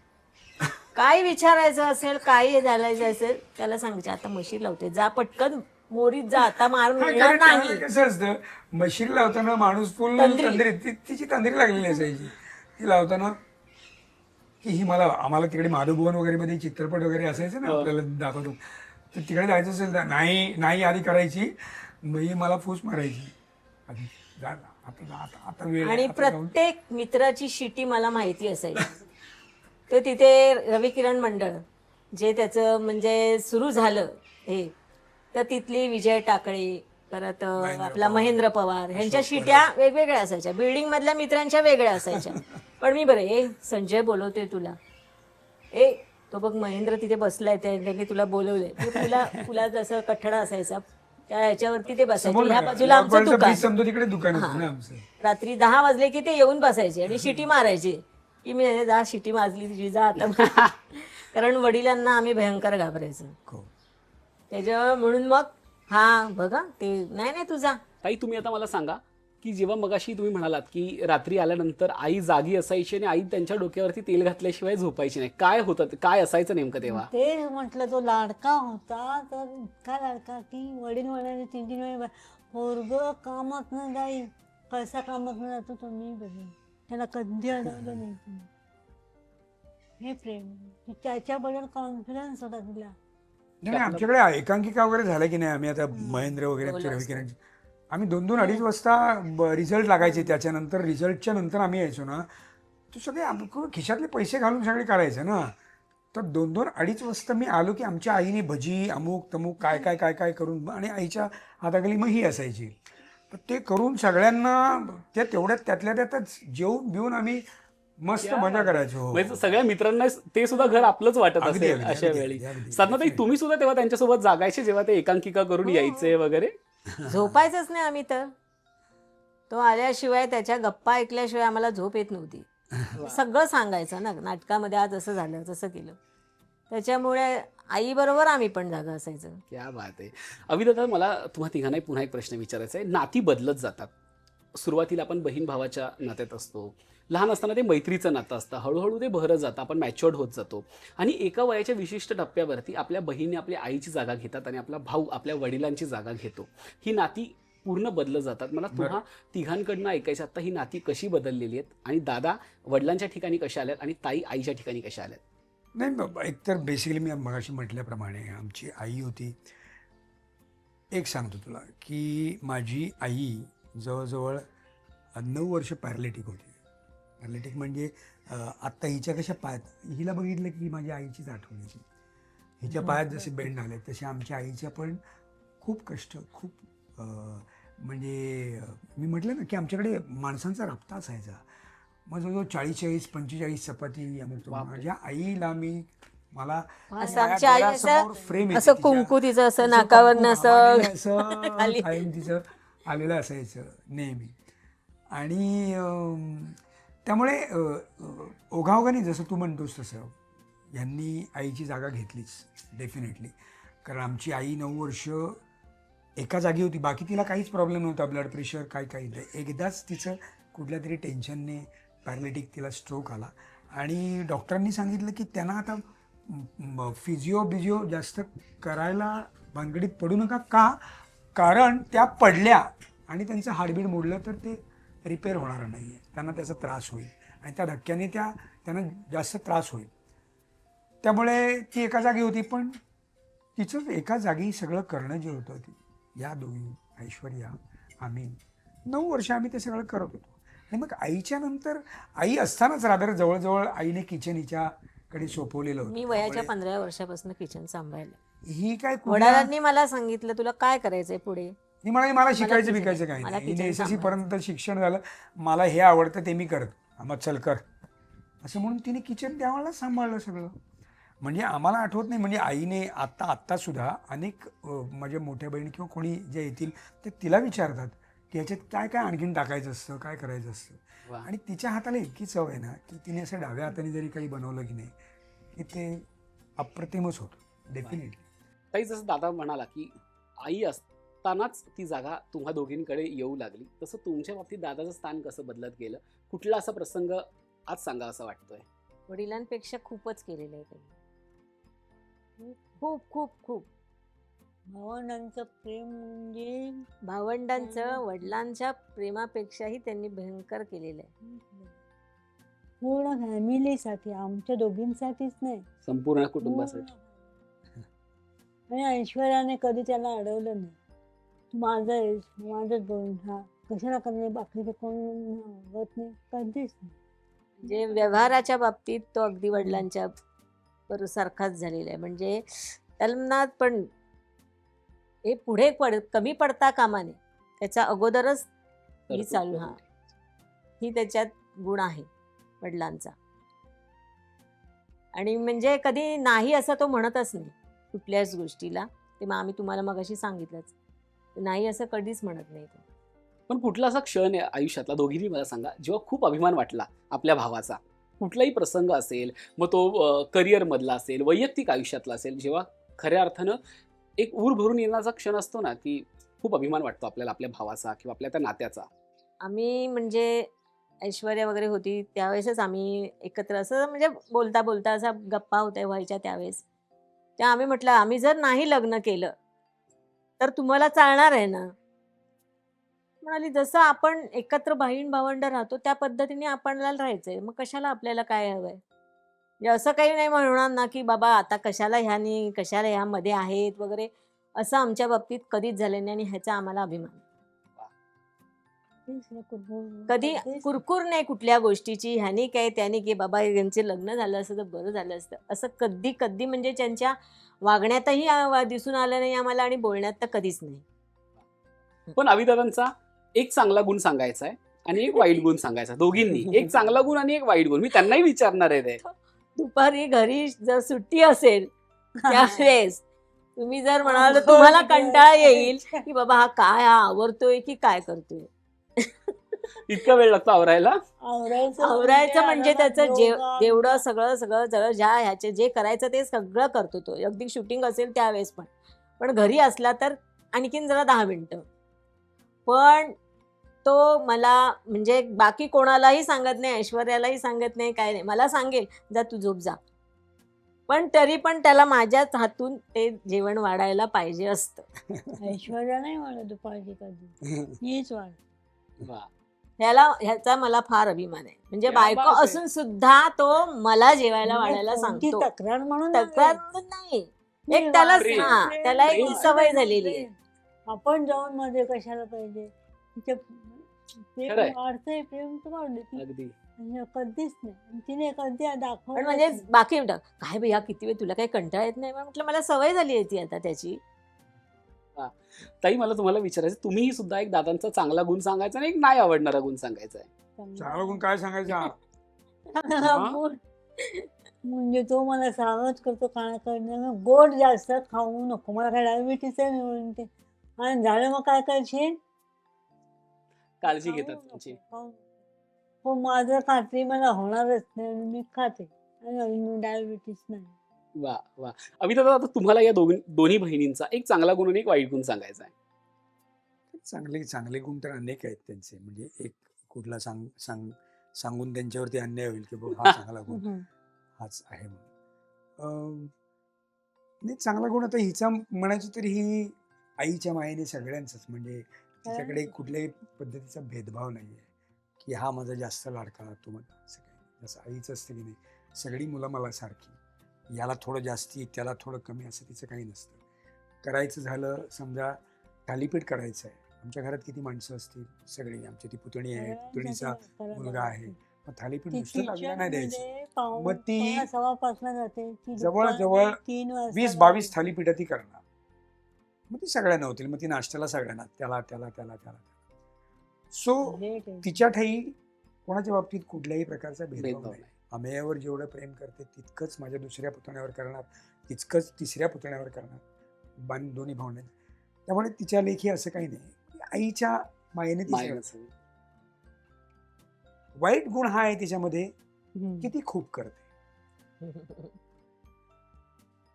काय विचारायचं असेल, काही घालायचं असेल, त्याला सांगायचे आता मशीर लावते, जा पटकन मोरीत जा, आता मार हा, मिळणार कारण नाही. त्यामध्ये कसं असतं, मशीन लावताना माणूस फुल तंद्री. तंद्री तिची तंद्री लागलेली असायची. ती लावताना की ही आम्हाला तिकडे माधवभुवन वगैरे मध्ये चित्रपट वगैरे असायचं ना आपल्याला दाखवतो, तर तिकडे जायचं असेल तर नाही नाही आधी करायची, मग ही मला फूस मारायची आधी, जा ना, आता जा, आता वेळ आहे, आणि आता जाऊन. प्रत्येक मित्राची शिटी मला माहिती असायची. तर तिथे रवी किरण मंडळ जे त्याचं म्हणजे सुरू झालं हे, तर तिथली विजय टाकळे, परत आपला महेंद्र पवार ह्यांच्या शिट्या वेगवेगळ्या असायच्या, बिल्डिंग मधल्या मित्रांच्या वेगळ्या असायच्या. पण मी बरं संजय बोलवते तुला, तो बघ महेंद्र तिथे बसलाय, त्यांनी तुला बोलवलंय, तुला जसं कठडा असायचा त्या ह्याच्यावरती ते बसायचे, समोर ह्या नाही, बाजूला आमचं लॉकडाऊनचं दुकान. बीच समजा तिकडे दुकान होतं ना आमचं. रात्री 10 वाजले की ते येऊन बसायचे आणि शिटी मारायची की मी जा शिटी माजली तुझी जा आता. कारण वडिलांना आम्ही भयंकर घाबरायचो हो. त्याच्यामुळे, म्हणून मग हा बघा ते नाही तुझा. ताई तुम्ही आता मला सांगा की जेव्हा मगाशी तुम्ही म्हणालात की रात्री आल्यानंतर आई जागी असायची आणि आई त्यांच्या डोक्यावरती तेल घातल्याशिवाय झोपायची नाही, काय होतं, काय असायचं नेमकं तेव्हा? ते म्हटलं तो लाडका होता, तर इतका लाडका की वडील म्हणाले 3 वेळा पोरग कामात न जाईल, पैसा कामात न जातो तो मी बघेन, त्याला कधी अडवलं नाही तुम्ही. हे प्रेम, त्याच्याबद्दल कॉन्फिडन्स होता तिला. नाही आमच्याकडे एकांकिका वगैरे झाल्या की नाही, आम्ही आता महेंद्र वगैरे आमचे रवी किरण, आम्ही 2-2, 2:30 वाजता रिझल्ट लागायचे, त्याच्यानंतर रिझल्टच्या नंतर आम्ही यायचो ना, तो सगळे खिशातले पैसे घालून सगळे करायचं ना. तर 2-2, 2:30 वाजता मी आलो की आमच्या आईने भजी अमुक तमुक काय काय काय काय करून, आणि आईच्या हाताखाली मग ही असायची, तर ते करून सगळ्यांना त्या तेवढ्यात त्यातल्या त्यातच जेवून बिवून आम्ही मस्त मजा करायचो. म्हणजे सगळ्या मित्रांना ते सुद्धा घर आपलंच वाटत अगदी, असेल अगदी, अशा अगदी, वेळी. अगदी. साधनाताई तुम्ही सुद्धा तेव्हा त्यांच्यासोबत जागायचे जेव्हा ते एकांकिका करून यायचे वगैरे? झोपायचंच नाही आम्ही, तर तो आल्याशिवाय त्याच्या गप्पा ऐकल्याशिवाय आम्हाला झोप येत नव्हती. सगळं सांगायचं ना, नाटकामध्ये आज असं झालं तसं केलं, त्याच्यामुळे आई बरोबर आम्ही पण जागा असायचं. क्या बात आहे. अविदादा मला तुम्हा तिघांनाही पुन्हा एक प्रश्न विचारायचा आहे. नाती बदलत जातात. सुरुवातीला आपण बहीण भावाच्या नात्यात असतो, लहान असताना ते मैत्रीचं नातं असतं, हळूहळू ते बहरत जातं, आपण मॅच्युअर्ड होत जातो आणि एका वयाच्या विशिष्ट टप्प्यावरती आपल्या बहिणी आपल्या आईची जागा घेतात आणि आपला भाऊ आपल्या वडिलांची जागा घेतो. ही नाती पूर्ण बदलत जातात. मला तुम्हा तिघांकडनं ऐकायचं आता, ही नाती कशी बदललेली आहेत आणि दादा वडिलांच्या ठिकाणी कशा आल्यात आणि ताई आईच्या ठिकाणी कशा आल्यात? नाही एकतर बेसिकली मी मगाशी म्हटल्याप्रमाणे आमची आई होती. एक सांगतो तुला की माझी आई जवळजवळ 9 वर्ष पॅरालिटिक होती. पॅरालिटिक म्हणजे आत्ता हिच्या कशा पायात, हिला बघितलं की माझ्या आईचीच आठवण येते. हिच्या पायात जसे बेंड आले तसे आमच्या आईच्या पण खूप कष्ट, खूप म्हणजे मी म्हटलं ना की आमच्याकडे माणसांचा रफ्ता असायचा. मग जवळजवळ 40-45 चपाती अमुक. माझ्या आईला मला असं आमच्या आई असं फ्रेम असं कुंकू तिचं असं नाकावरनं असं खाली तिचं आलेलं असायचं नेहमी. आणि त्यामुळे ओघाओघाने जसं तू म्हणतोस तसं यांनी आईची जागा घेतलीच डेफिनेटली. कारण आमची आई 9 वर्ष एका जागी होती, बाकी तिला काहीच प्रॉब्लेम नव्हता, ब्लड प्रेशर काही एकदाच तिचं कुठल्या तरी टेन्शनने पॅरालिटिक तिला स्ट्रोक आला आणि डॉक्टरांनी सांगितलं की त्यांना आता फिजिओ जास्त करायला भानगडीत पडू नका. का? कारण त्या पडल्या आणि त्यांचं हाडबीड मोडलं तर ते रिपेअर होणार नाही आहे. त्यांना त्याचा त्रास होईल आणि त्या धक्क्याने त्यांना जास्त त्रास होईल. त्यामुळे ती एका जागी होती, पण तिचं एका जागी सगळं करणं जे होतं ती या दोघी ऐश्वर्या आम्ही 9 वर्ष आम्ही ते सगळं करत होतो. आणि मग आईच्या नंतर आई असतानाच रादर जवळजवळ आईने किचन हिच्याकडे सोपवलेलं होतं. मी वयाच्या 15 वर्षापासून किचन सांभाळलं. ही काय वडिलांनी मला सांगितलं तुला काय करायचंय पुढे. ही म्हणाली मला शिकायचं बिकायचं काही मला नाही. kitchen SSC पर्यंत शिक्षण झालं, मला हे आवडतं ते मी करत, मग चल कर असं म्हणून तिने किचन त्यावेळेला सांभाळलं सगळं. म्हणजे आम्हाला आठवत नाही, म्हणजे आईने आत्ता सुद्धा अनेक माझ्या मोठ्या बहिणी किंवा कोणी जे येतील ते तिला विचारतात की ह्याच्यात काय काय आणखीन टाकायचं असतं, काय करायचं असतं. आणि तिच्या हाताला इतकी चव आहे ना की तिने असं डाव्या हाताने जरी काही बनवलं की नाही की ते अप्रतिमच होतं डेफिनेटली. ताई जसं दादा म्हणाला की आई असतानाच ती जागा तुम्हा दोघींकडे येऊ लागली, तसं तुमच्या बाबतीत दादाचं स्थान कसं बदलत गेलं? कुठला असा प्रसंग आज सांगा असं वाटतोय? वडिलांपेक्षा खूपच केलेलं आहे त्यांनी. खूप खूप खूप. भावंडांचं प्रेम म्हणजे भावंडांचं वडिलांच्या प्रेमापेक्षाही त्यांनी भयंकर केलेलं आहे. पूर्ण फॅमिलीसाठी, आमच्या दोघींसाठीच नाही, संपूर्ण कुटुंबासाठी. आणि ऐश्वर्याने कधी त्याला अडवलं नाही. तू माझं आहेस, माझंच बोल, हा कशाला करणे, बाकीचे कोण होत नाही, कधीच नाही. म्हणजे व्यवहाराच्या बाबतीत तो अगदी वडिलांच्या बरोबर सारखाच झालेला आहे. म्हणजे त्यांना पण हे पुढे कमी पडता कामा नये, त्याच्या अगोदरच ही चालू ही त्याच्यात गुण आहे वडिलांचा. आणि म्हणजे कधी नाही असं तो म्हणतच नाही कुठल्याच गोष्टीला. ते मग आम्ही तुम्हाला मगाशी सांगितलंच, नाही असं कधीच म्हणत नाही तो. पण कुठला असा क्षण आहे आयुष्यातला, दोघींनी मला सांगा, जेव्हा खूप अभिमान वाटला आपल्या भावाचा? कुठलाही प्रसंग असेल, मग तो करिअर मधला असेल, वैयक्तिक आयुष्यातला असेल, जेव्हा खऱ्या अर्थानं एक ऊर भरून येण्याचा क्षण असतो ना, की खूप अभिमान वाटतो आपल्याला आपल्या भावाचा किंवा आपल्या त्या नात्याचा. आम्ही म्हणजे ऐश्वर्या वगैरे होती त्यावेळेसच आम्ही एकत्र असं म्हणजे बोलता बोलता असा गप्पा होत्या व्हायच्या त्यावेळेस. त्या आम्ही म्हटलं आम्ही जर नाही लग्न केलं तर तुम्हाला चालणार आहे ना? म्हणाली जसं आपण एकत्र बहीण भावंड राहतो त्या पद्धतीने आपल्याला राहायचंय, मग कशाला आपल्याला काय हवंय. म्हणजे असं काही नाही म्हणणार ना की बाबा आता कशाला ह्यामध्ये आहेत वगैरे, असं आमच्या बाबतीत कधीच झालं नाही. आणि ह्याचा आम्हाला अभिमान. कधी कुरकुर नाही कुठल्या गोष्टीची, ह्यानी काय त्याने की बाबा यांचे लग्न झालं असतं तर बरं झालं असतं, असं कधी कधी म्हणजे त्यांच्या वागण्यातही दिसून आलं नाही आम्हाला, आणि बोलण्यात तर कधीच नाही. पण अभिदादांचा एक चांगला गुण सांगायचा आहे आणि एक वाईट गुण सांगायचा, दोघींनी एक चांगला गुण आणि एक वाईट गुण. मी त्यांनाही विचारणार आहे ते. दुपारी घरी जर सुट्टी असेल त्यावेळेस तुम्ही जर म्हणाल तर तुम्हाला कंटाळा येईल की बाबा हा काय आवरतोय की काय करतोय. इतका वेळ लागतो आवरायला? आवरायचं म्हणजे त्याचं जेवढं सगळं ज्या ह्याचे जे करायचं ते सगळं करतो तो. अगदी शूटिंग असेल त्यावेळेस पण घरी असला तर आणखीन जरा 10 मिनिटं. पण तो मला म्हणजे बाकी कोणालाही सांगत नाही, ऐश्वर्यालाही सांगत नाही, काय नाही. मला सांगेल जा तू झोप जा, पण तरी पण त्याला माझ्याच हातून ते जेवण वाढायला पाहिजे असतं. ऐश्वर्या नाही वाढत दुपारची कधी, हीच वाढ. वा. ह्याचा मला फार अभिमान आहे. म्हणजे क्या बायको बात आहे. असून सुद्धा तो मला जेवायला वाढायला कोणती सांगतो. तक्रार म्हणून तक्रार म्हणून नाही, एक त्याला त्याला एक ती सवय झालेली आहे. आपण जाऊन मध्ये कशाला पाहिजे, तिचे खरंय. प्रेम वाढतंय, प्रेम तर वाढले ती अगदी. कधीच नाही. आणि तिने कधी पण दाखवलं म्हणजे बाकी म्हणतात काय भैया किती वेळ तुला काही कंटाळा येत नाही. म्हटलं मला सवय झाली आहे ती आता त्याची. ताई मला तुम्हाला विचारायचं, तुम्हीही सुद्धा एक दादांचा चांगला गुण सांगायचा आणि एक नाही आवडणारा गुण सांगायचा आहे. चांगला गुण काय सांगायचा? म्हणजे तो मला सांगत करतो काय करणं, गोड जास्त खाऊ नको, मला काय डायबिटीस आहे मी म्हणते. आणि झालं मग काय करशील, काळजी घेतात तुमची. हो माझं खात्री मला होणारच नाही आणि मी खाते, आणि डायबिटीस नाही. वा वा. अभिदादा आता तुम्हाला या दोन्ही बहिणींचा एक चांगला गुण आणि एक वाईट गुण सांगायचा आहे. चांगले गुण तर अनेक आहेत त्यांचे. म्हणजे एक कुठला सांगून त्यांच्यावरती अन्याय होईल की बाबा हा चांगला गुण हाच आहे म्हणून. नाही, चांगला गुण आता हिचा म्हणायचं तर ही आईच्या मायेने सगळ्यांचंच, म्हणजे तिच्याकडे कुठल्याही पद्धतीचा भेदभाव नाहीये की हा माझा जास्त लाडका तो माझा, असं काही जसं आईचं असतं की नाही, सगळी मुलं मला सारखी, याला थोडं जास्ती त्याला थोडं कमी, असं तिचं काही नसतं. करायचं झालं समजा थालीपीठ करायचं आहे, आमच्या घरात किती माणसं असतील, सगळी आमची ती पुतणी आहे, पुतणीचा मुलगा आहे, मग थालीपीठ नुसतं लागलं नाही द्यायचं, मग ती जवळजवळ 20-22 थालीपीठ ती करणार, मग ती सगळ्यांना होतील, मग ती नाश्त्याला सगळ्यांना, त्याला त्याला त्याला त्याला. सो तिच्या ठाई कोणाच्या बाबतीत कुठल्याही प्रकारचा भेदभाव भेदभाव नाही. अमेयावर जेवढं प्रेम करते तितकंच माझ्या दुसऱ्या पुतण्यावर करणार, तितकंच तिसऱ्या पुतण्यावर करणार, दोन्ही भावने. त्यामुळे तिच्या लेखी असं काही नाही, आईच्या मायेने ती सगळं. मायनस. वाईट गुण हा आहे तिच्यामध्ये की ती खूप करते.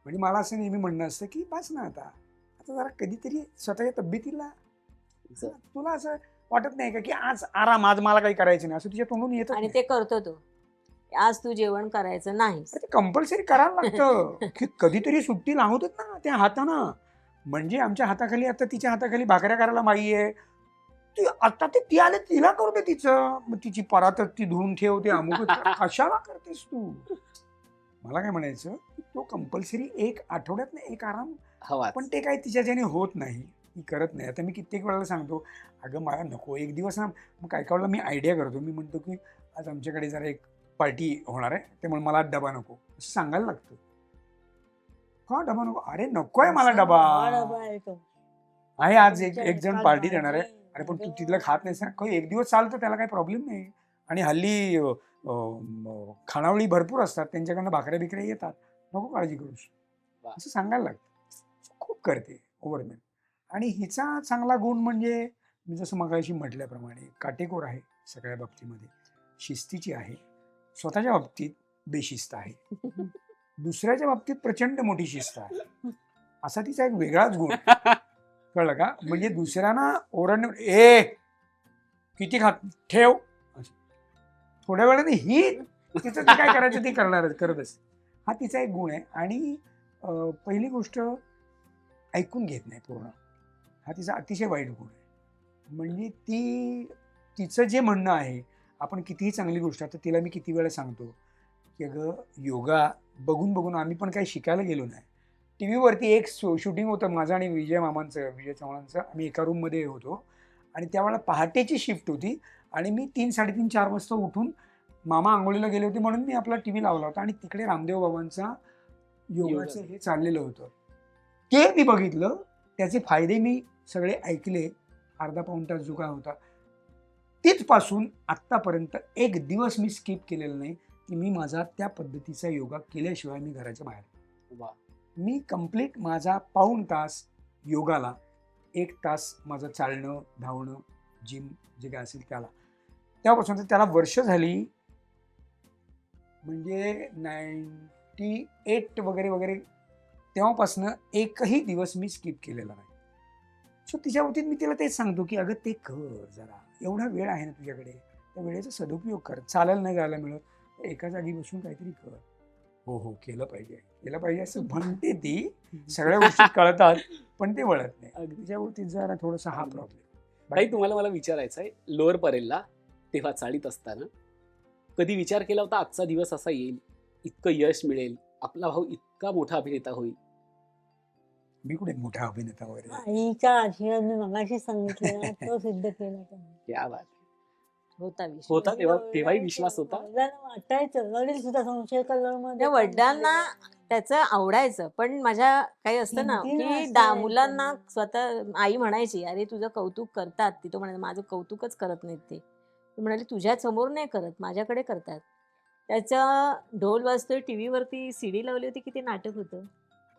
म्हणजे मला असं नेहमी म्हणणं असतं की बस ना आता आता जरा कधीतरी स्वतःच्या तब्येतीला, तुला असं वाटत नाही का की आज आराम, आज मला काही करायचं नाही, असं तुझ्या तोंडून येत. आणि ते करतो तो, आज तू जेवण करायचं नाही, कंपल्सरी करायला लागतं की कधीतरी सुट्टी लावतात ना त्या हातानं. म्हणजे आमच्या हाताखाली, आता तिच्या हाताखाली भाकऱ्या करायला माई आहे, ती आता ती आले तिला करू दे तिचं, मग तिची परात ती धुवून ठेवते, अमुक कशाला करतेस तू. मला काय म्हणायचं, तो कंपल्सरी एक आठवड्यात एक आराम, हवा. पण ते काही तिच्याच्याने होत नाही, ती करत नाही. आता मी कित्येक वेळेला सांगतो, अगं मला नको एक दिवस ना, मग काय वेळेला मी आयडिया करतो, मी म्हणतो की आज आमच्याकडे जरा एक पार्टी होणार आहे, त्यामुळे मला डबा नको, असं सांगायला लागतं. का डबा नको? अरे नकोय मला डबा आहे, आज एक जण पार्टी देणार आहे, अरे पण तू तिथलं खात नाहीस ना, एक दिवस चालतं, त्याला काही प्रॉब्लेम नाही. आणि हल्ली खानावळी भरपूर असतात, त्यांच्याकडनं भाकऱ्या बिकऱ्या येतात, नको काळजी करूस, असं सांगायला लागतं. खूप करते ओव्हरमेन. आणि हिचा चांगला गुण म्हणजे मी जसं मगाशी म्हटल्याप्रमाणे काटेकोर आहे सगळ्या बाबतीमध्ये, शिस्तीची आहे, स्वतःच्या बाबतीत बेशिस्त आहे, दुसऱ्याच्या बाबतीत प्रचंड मोठी शिस्त आहे, असा तिचा एक वेगळाच गुण. कळलं का? म्हणजे दुसऱ्यांना ओरडणं, ए किती खात ठेव, थोड्या वेळाने ही तिचं ते काय करायचं ते करतच, हा तिचा एक गुण आहे. आणि पहिली गोष्ट ऐकून घेत नाही पूर्ण, हा तिचा अतिशय वाईट गुण आहे. म्हणजे तिचं जे म्हणणं आहे, आपण कितीही चांगली गोष्ट, आता तिला मी किती वेळा सांगतो की अगं योगा बघून बघून आम्ही पण काही शिकायला गेलो नाही. टी व्हीवरती एक शूटिंग होतं माझं आणि विजय चव्हाणांचं, आम्ही एका रूममध्ये होतो आणि त्यावेळेला पहाटेची शिफ्ट होती आणि मी 3-3:30-4 वाजता उठून, मामा आंघोळीला गेले होते म्हणून मी आपला टी व्ही लावला होता आणि तिकडे रामदेव बाबांचा योगाचं हे चाललेलं होतं, ते मी बघितलं, त्याचे फायदे मी सगळे ऐकले. अर्धा-पाऊण तास जो काय होता, तिथपासून आत्तापर्यंत एक दिवस मी स्किप केलेला नाही की मी माझा त्या पद्धतीचा योगा केल्याशिवाय मी घराच्या बाहेर. मी कंप्लीट माझा पाऊण तास योगाला, 1 तास माझं चालणं, धावणं, जिम जे काय असेल त्याला, तेव्हापासून त्याला वर्ष झाली, म्हणजे 98 वगैरे वगैरे, तेव्हापासनं एकही दिवस मी स्किप केलेला नाही. सो तिच्या बाबतीत मी तिला तेच सांगतो की अगं ते कर, जरा एवढा वेळ आहे ना तुझ्याकडे, त्या वेळेचा सदुपयोग कर, चालायला नाही जायला मिळत, एका जागी बसून काहीतरी कर. हो हो केलं पाहिजे असं म्हणते ती, सगळ्या गोष्टी कळतात पण ते वळत नाही. तिच्या बाबतीत जरा थोडासा हा प्रॉब्लेम. काही तुम्हाला मला विचारायचं आहे, लोअर परेलला तेव्हा चाळीत असताना कधी विचार केला होता आजचा दिवस असा येईल, इतकं यश मिळेल, आपला भाऊ इतका मोठा अभिनेता होईल? मी कुठे मोठा अभिनेता वगैरे, आईचा आशीर्वाद मी मगाशी सांगितलं तो सिद्ध केला त्यांनी. क्या बात. होता तेव्हाही विश्वास होता. वडिलांना वाटायचं, वडील सुद्धा संशय कलरमध्ये त्या वडिलांना त्याचं आवडायचं, पण माझ्या काही असतं ना तीन-तीन की वाजता मुलांना यायचं. स्वतः आई म्हणायची, अरे तुझं कौतुक करतात, ती तो म्हणायचं माझं कौतुकच करत नाहीत ते. ती म्हणाली तुझ्या समोर नाही करत, माझ्याकडे करतात. त्याचा ढोल वाजतोय, टीव्हीवरती CD लावली होती की ते नाटक होतं,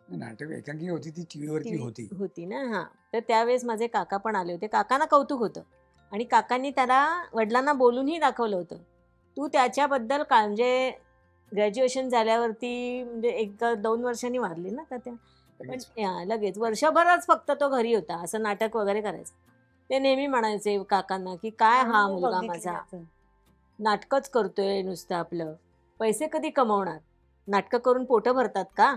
नाटक एकांकी होती ती, टीव्हीवरती होती ना. हा, तर त्यावेळेस माझे काका पण आले होते, काकांना कौतुक होतं आणि काकांनी त्याला वडिलांना बोलूनही दाखवलं होतं. तू त्याच्याबद्दल म्हणजे ग्रॅज्युएशन झाल्यावरती, म्हणजे 1-2 वर्षांनी वारली ना तात्या, पण लगेच वर्षभरच फक्त तो घरी होता, असं नाटक वगैरे करायचं. ते नेहमी म्हणायचे काकांना की काय हा मुलगा माझा नाटकच करतोय नुसतं, आपलं पैसे कधी कमवणार, नाटकं करून पोटं भरतात का,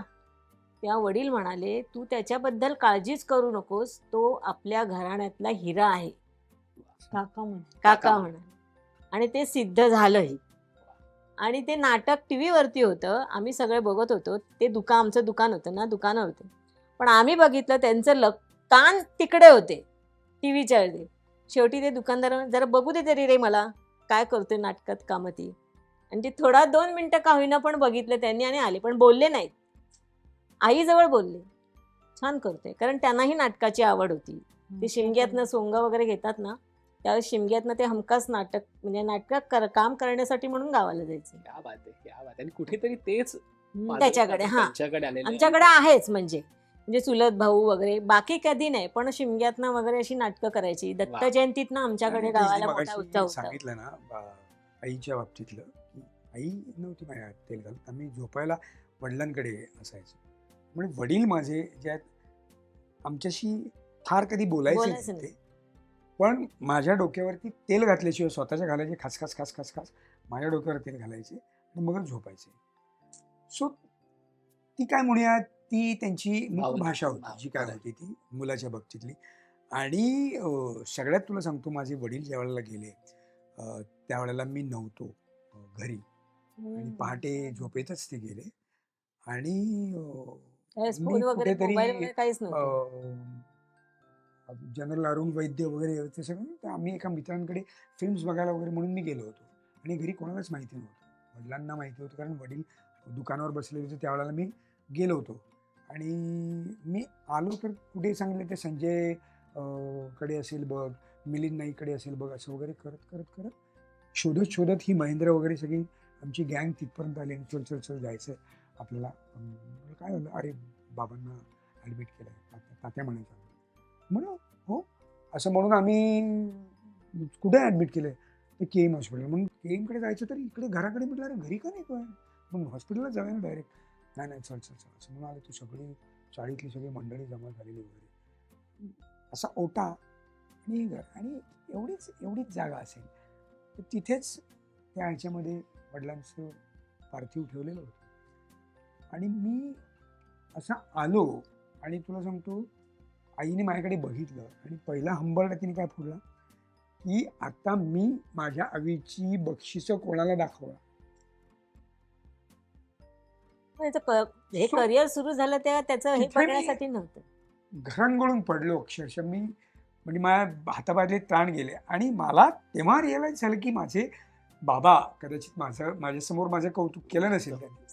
त्या वडील म्हणाले तू त्याच्याबद्दल काळजीच करू नकोस, तो आपल्या घराण्यातला हिरा आहे. काका म्हणे काका म्हणाले. आणि ते सिद्ध झालंही. आणि ते नाटक टीव्हीवरती होतं, आम्ही सगळे बघत होतो. ते आमचं दुकान होतं ना, दुकानं होते. पण आम्ही बघितलं त्यांचं कान तिकडे होते टीव्हीच्या ऐवजी. शेवटी ते दुकानदार जरा बघू दे तरी रे मला काय करतोय नाटकात कामं ती. आणि ती थोडा 2 मिनिटं का होईना पण बघितलं त्यांनी आणि आले, पण बोलले नाहीत. आईजवळ बोलले छान करतोय, कारण त्यांनाही नाटकाची आवड होती. ते शिमग्यातनं सोंग वगैरे घेतात ना, त्यावेळेस शिमग्यातनं ते हमखास नाटक म्हणजे नाटकात काम करण्यासाठी म्हणून गावाला जायचे. क्या बात आहे, क्या बात आहे. आणि कुठेतरी तेच त्याच्याकडे त्यांच्याकडे आलेलं आहे. आमच्याकडे आहेच म्हणजे चुलत भाऊ वगैरे बाकी कधी नाही, पण शिमग्यातनं वगैरे अशी नाटकं करायची. दत्त जयंतीतनं आमच्याकडे आणि गावाला तेच मोठा मगाशी उत्सव होता. सांगितलं ना आईच्या बाबतीतलं, की आई नव्हती माझ्या तेल घालत, आम्ही झोपायला वडिलांकडे असायचो. म्हणजे वडील माझे जे आहेत आमच्याशी फार कधी बोलायचे बोलायचं नाही ते, पण माझ्या डोक्यावरती तेल घातल्याशिवाय स्वतःच्या घालायचे, खास खास खास खास खास माझ्या डोक्यावर तेल घालायचे आणि मग झोपायचे. सो ती काय म्हणूया, ती त्यांची मुख भावना, भाषा होती भाव, जी काय खरं आहे. होती ती मुलाच्या बाबतीतली. आणि सगळ्यात तुला सांगतो, माझे वडील ज्या वेळेला गेले त्यावेळेला मी नव्हतो घरी, आणि पहाटे झोपेतच ते गेले. आणि त्यावेळेस मी फोन वगैरे कुठेतरी मोबाईल वगैरे काहीच नव्हतं. जनरल अरुण वैद्य वगैरे ते सगळं, तर आम्ही एका मित्रांकडे फिल्म्स बघायला वगैरे म्हणून मी गेलो होतो. आणि घरी कोणालाच माहिती नव्हतं, वडिलांना माहिती होतं कारण वडील दुकानावर बसलेले होते त्यावेळेला मी गेलो होतो. आणि मी आलो तर कुठे सांगितलं ते संजय कडे असेल बघ, मिलिंद नाईकडे असेल बघ, असं वगैरे करत करत करत शोधत शोधत ही महेंद्र वगैरे सगळी आमची गँग तिथपर्यंत आली. आणि चल चल चल जायचं आपल्याला. काय झालं, अरे बाबांना ॲडमिट केलं आहे, तात्या म्हणायचं म्हणून. हो असं म्हणून आम्ही कुठे ॲडमिट केलं आहे, ते के एम हॉस्पिटल. म्हणून के एमकडे जायचं तर इकडे घराकडे म्हटलं अरे घरी का नाही काय, मग हॉस्पिटलला जाऊया ना डायरेक्ट. नाही नाही चल चल चल असं म्हणून आले. तू सगळी चाळीतली सगळी मंडळी जमा झालेली वगैरे, असा ओटा आणि घर, आणि एवढीच जागा असेल तर तिथेच त्या ह्याच्यामध्ये वडिलांचं पार्थिव ठेवलेलं होतं. आणि मी असा आलो आणि तुला सांगतो, आईने माझ्याकडे बघितलं आणि पहिला हंबरडा तिने काय फोडला, की आता मी माझ्या आईची बक्षिसं कोणाला दाखवणार. हे करिअर सुरू झालं तेव्हा त्याचं हे तिथे मी- बघण्यासाठी नव्हतं. घरंगळून पडलो अक्षरशः मी. म्हणजे माझ्या हाताबाजले त्राण गेले. आणि मला तेव्हा रिअलाईज झालं की माझे बाबा कदाचित माझ्यासमोर माझं कौतुक केलं नसेल त्यांनी,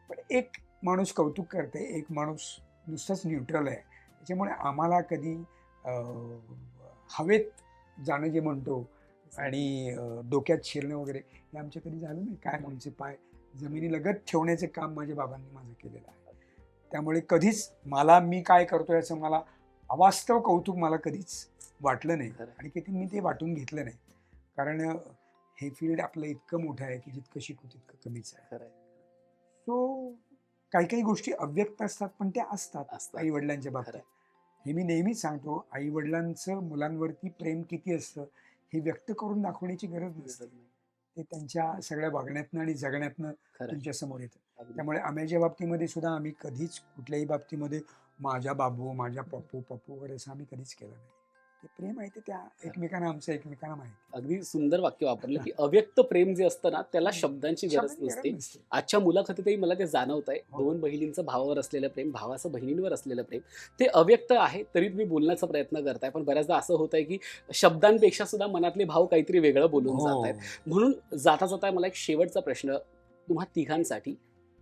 पण एक माणूस कौतुक करते, एक माणूस नुसतंच न्यूट्रल आहे. त्याच्यामुळे आम्हाला कधी हवेत जाणं जे म्हणतो आणि डोक्यात शिरणं वगैरे हे आमच्या कधी झालं नाही. काय म्हणचे पाय जमिनीलगत ठेवण्याचे काम माझ्या बाबांनी माझं केलेलं आहे. त्यामुळे कधीच मी काय करतो याचं मला अवास्तव कौतुक मला कधीच वाटलं नाही. खरं. आणि किती मी ते वाटून घेतलं नाही, कारण हे फील्ड आपलं इतकं मोठं आहे की जितकं शिकू तितकं कमीच आहे. खरं आहे. सो काही काही गोष्टी अव्यक्त असतात, पण त्या असतात असतात. आई वडिलांच्या खरं बाबतीत. आहे. हे मी नेहमीच सांगतो, आई वडिलांचं मुलांवरती प्रेम किती असतं हे व्यक्त करून दाखवण्याची गरज नसते. ते त्यांच्या सगळ्या वागण्यातनं आणि जगण्यातनं खरं आहे. तुमच्या समोर येतं. अगदी. त्यामुळे आम्याच्या बाबतीमध्ये सुद्धा आम्ही कधीच कुठल्याही बाबतीमध्ये माझ्या बाबू, माझ्या पप्पू वगैरे असं आम्ही कधीच केलं नाही. ते प्रेम आहे ते त्या एकमेकांना, आमचं एकमेकांना माहिती. अगदी सुंदर वाक्य वापरलं की अव्यक्त प्रेम जे असतं ना त्याला शब्दांची गरज शब्दांची नसते. गरज नसते. आजच्या मुलाखतीतही मला ते जाणवत आहे. हो. 2 बहिणींचं भावावर असलेलं प्रेम, भावाचं बहिणींवर असलेलं प्रेम ते अव्यक्त आहे. तरी तुम्ही बोलण्याचा प्रयत्न करताय, पण बऱ्याचदा असं होत आहे की शब्दांपेक्षा सुद्धा मनातले भाव काहीतरी वेगळं बोलून हो. जात आहेत. म्हणून जाता जाता मला एक शेवटचा प्रश्न तुम्हा तिघांसाठी,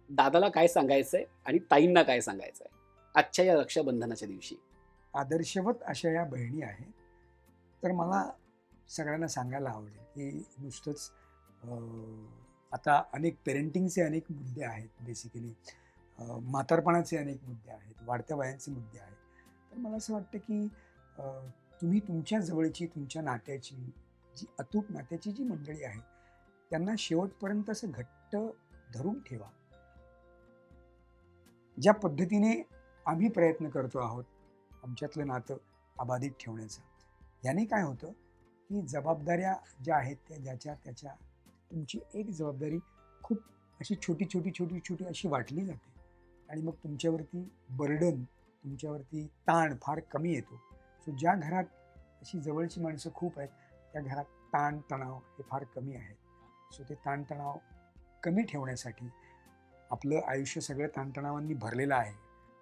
दादाला काय सांगायचंय आणि ताईंना काय सांगायचंय आजच्या या रक्षाबंधनाच्या दिवशी? आदर्शवत अशा या बहिणी आहेत. तर मला सगळ्यांना सांगायला आवडेल की नुसतंच आता अनेक पेरेंटिंगचे अनेक मुद्दे आहेत, बेसिकली म्हातारपणाचे अनेक मुद्दे आहेत, वाढत्या वयांचे मुद्दे आहेत. तर मला असं वाटतं की तुम्ही तुमच्या जवळची, तुमच्या नात्याची जी अतूट नात्याची जी मंडळी आहेत त्यांना शेवटपर्यंत असं घट्ट धरून ठेवा. ज्या पद्धतीने आम्ही प्रयत्न करतो आहोत आमच्यातलं नातं अबाधित ठेवण्याचा, याने काय होतं की जबाबदाऱ्या ज्या आहेत त्या ज्याच्या त्याच्या, तुमची एक जबाबदारी खूप अशी छोटी छोटी छोटी छोटी अशी वाटली जाते. आणि मग तुमच्यावरती बर्डन, तुमच्यावरती ताण फार कमी येतो. सो ज्या घरात अशी जवळची माणसं खूप आहेत त्या घरात ताण तणाव हे फार कमी आहेत. सो ते ताणतणाव कमी ठेवण्यासाठी, आपलं आयुष्य सगळं ताणतणावांनी भरलेलं आहे,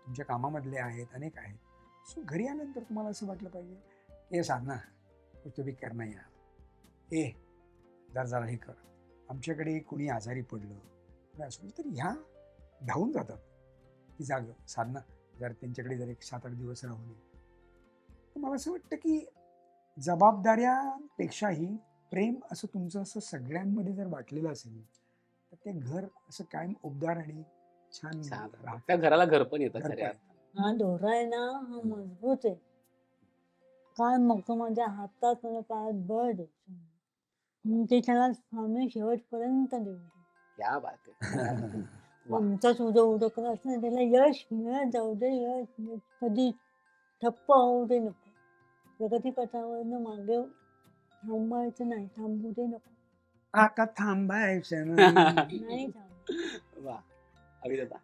तुमच्या कामामधले आहेत, अनेक आहेत. सो घरी आल्यानंतर तुम्हाला असं वाटलं पाहिजे, ए साधना कुछ तो भी करना यार, ए जरा हे कर. आमच्याकडे कुणी आजारी पडलं कुणी असं तर ह्या धावून जातात की जाग साधना जर त्यांच्याकडे जर एक 7-8 दिवस राहू नये. तर मला असं वाटतं की जबाबदाऱ्यापेक्षाही प्रेम असं तुमचं असं सगळ्यांमध्ये जर वाटलेलं असेल तर ते घर असं कायम उबदार आणि छान छान. राहतं. त्या घराला घर पण येतं घर खऱ्या पण. अर्थानं. हा दोरा आहे ना हा मजबूत आहे. काय मग तो माझ्या हातात माझ्या पायात बळ देतो. मी ते त्याला स्वामी शेवटपर्यंत देऊ दे. क्या बात आहे. वा. आमचाच उदो करत नाही त्याला यश मिळत जाऊ दे. यश कधी ठप्प होऊ दे नको. प्रगतीपथावरनं मागे थांबायचं नाही. थांबू दे नको. आता थांबायचं नाही. नाही थांब. वा. अभिदादा.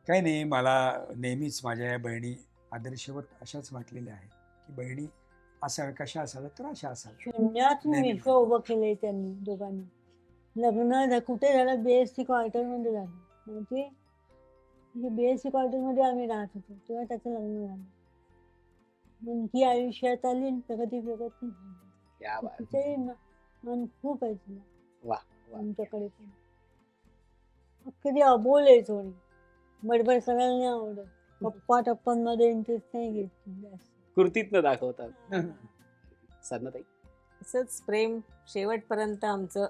काही नाही, मला नेहमीच माझ्या या बहिणी आदर्शवत अशाच वाटलेल्या आहेत की बहिणी असाव्या, कशा असाव्या तर अशा असाव्या. शून्यातून नेहमी. विश्व उभं केलंय त्यांनी दोघांनी. लग्न कुठे झालं BSc क्वार्टरमध्ये झालं. म्हणजे BSc क्वार्टरमध्ये आम्ही राहत होतो तेव्हा त्याचं लग्न झालं. मुलगी आयुष्यात आली आणि प्रगती झाली. क्या बात. तिचंही मन खूप आहे तिला वा. वा. आमच्याकडे पण. कधी अबोल आहे थोडी. बडबड करायला नाही आवडत. गप्पा टप्पांमध्ये इंटरेस्ट नाही घेत जास्त. कृतीतनं दाखवतात. साधनाताई. असंच प्रेम शेवटपर्यंत आमचं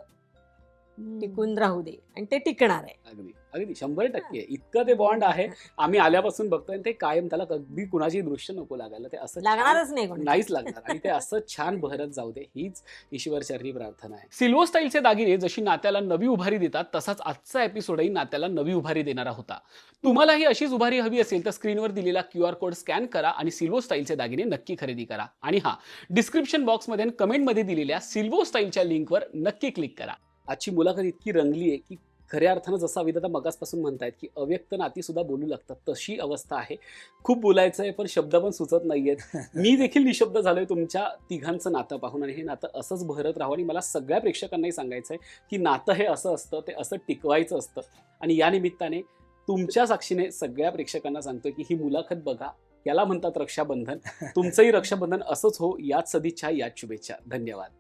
टिकून राहू दे आणि ते टिकणार आहे. अगदी अगदी 100% इतकं ते बॉन्ड आहे. आम्ही आल्यापासून बघतोय आणि ते कायम त्याला कधी कुणाची दृष्ट नको लागायला. ते असं छान- लागणारच नाही कोणी. नाहीच लागणार आणि ते असं छान बहरत जाऊ दे हीच ईश्वरचरणी प्रार्थना आहे. सिल्वर स्टाईलचे दागिने जशी नात्याला नवी उभारी देतात तसाच आजचा एपिसोडही नात्याला नवी उभारी देणारा होता. तुम्हालाही अशीच उभारी हवी असेल तर स्क्रीनवर दिलेला QR कोड स्कॅन करा आणि सिल्वर स्टाईलचे दागिने नक्की खरेदी करा. आणि हा, डिस्क्रिप्शन बॉक्समध्ये आणि कमेंटमध्ये दिलेल्या सिल्वर स्टाईलच्या लिंकवर नक्की क्लिक करा. आजची मुलाखत इतकी रंगली आहे की खऱ्या अर्थानं जसं अविदादा मगासपासून म्हणतायत की अव्यक्त नाती सुद्धा बोलू लागतात तशी अवस्था आहे. खूप बोलायचं आहे पण शब्द पण सुचत नाहीयेत. मी देखील निशब्द झालोय तुमच्या तिघांचं नातं पाहून आणि हे नातं असंच बहरत राहावं. आणि मला सगळ्या प्रेक्षकांनाही सांगायचं आहे की नातं हे असं असतं, ते असं टिकवायचं असतं. आणि या निमित्ताने तुमच्या साक्षीने सगळ्या प्रेक्षकांना सांगतोय की ही मुलाखत बघा. याला म्हणतात रक्षाबंधन. तुमचंही रक्षाबंधन असंच हो, याच सदिच्छा, याच शुभेच्छा. धन्यवाद.